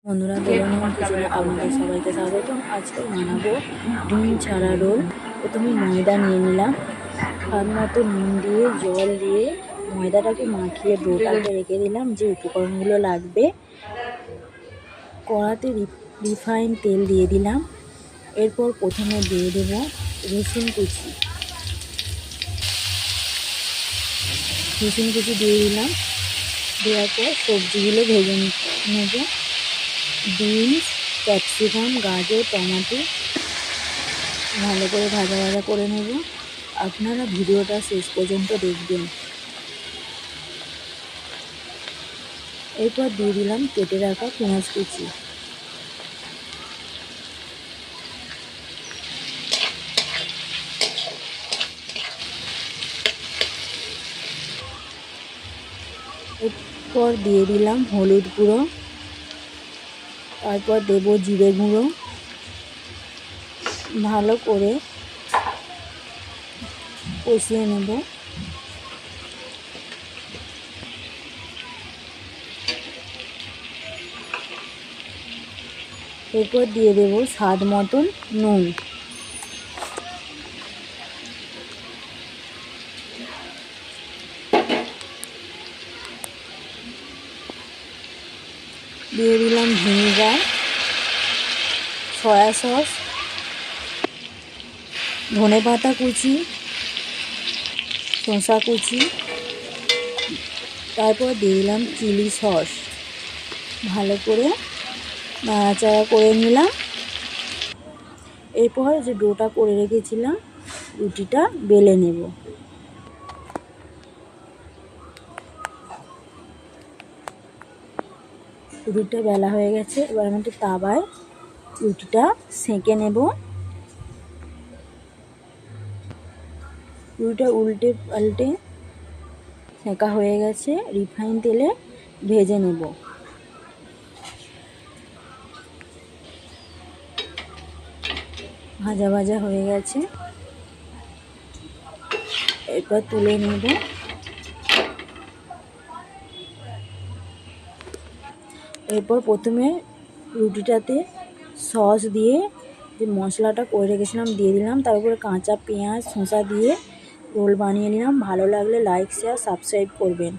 বন্ধুরা, দোলন কিচেনে আপনাদের সবাইকে স্বাগতম। আজকে বানাবো ডিম ছাড়া রোল। প্রথমে ময়দা নিয়ে নিলাম, স্বাদ মতো নুন দিয়ে জল দিয়ে ময়দাটাকে মাখিয়ে ডোটাকে রেখে দিলাম। যে উপকরণগুলো লাগবে, কড়াতে রিফাইন তেল দিয়ে দিলাম। এরপর প্রথমে দিয়ে দেব রসুন কুচি দিয়ে দিলাম। দেওয়ার পর সবজিগুলো ভেজে নেব। বিনস, ক্যাপসিকাম, গাজর, টমেটো ভালো করে ভাজা করে নেব। আপনারা ভিডিওটা শেষ পর্যন্ত দেখবেন। এরপর দিয়ে দিলাম কেটে রাখা পেঁয়াজ কুচি। এরপর দিয়ে দিলাম হলুদ গুঁড়ো, তারপর দেব জিরে গুঁড়ো। ভালো করে কষিয়ে নেব। এরপর দিয়ে দেব স্বাদ মতন নুন। দিয়ে দিলাম ভিনেগার, সয়া সস, ধনেপাতা কুচি, শসা কুচি, তারপর দিয়ে দিলাম চিলি সস। ভালো করে নাড়াচাড়া করে নিলাম। এরপর যে ডোটা করে রেখেছিলাম, রুটিটা বেলে নেব। রুটিটা বেলা হয়ে গেছে। এবার আমি একটু তাওয়ায় রুটিটা সেঁকে নেব। রুটিটা উল্টে পাল্টে সেঁকা হয়ে গেছে। রিফাইন তেলে ভেজে নেব। ভাজা হয়ে গেছে। এরপর তুলে নেব। এরপর প্রথমে রুটিটাতে সস দিয়ে যে মশলাটা করে রেখেছিলাম দিয়ে দিলাম। তার উপরে কাঁচা পেঁয়াজ, শসা দিয়ে রোল বানিয়ে নিলাম। ভালো লাগলে লাইক, শেয়ার, সাবস্ক্রাইব করবেন।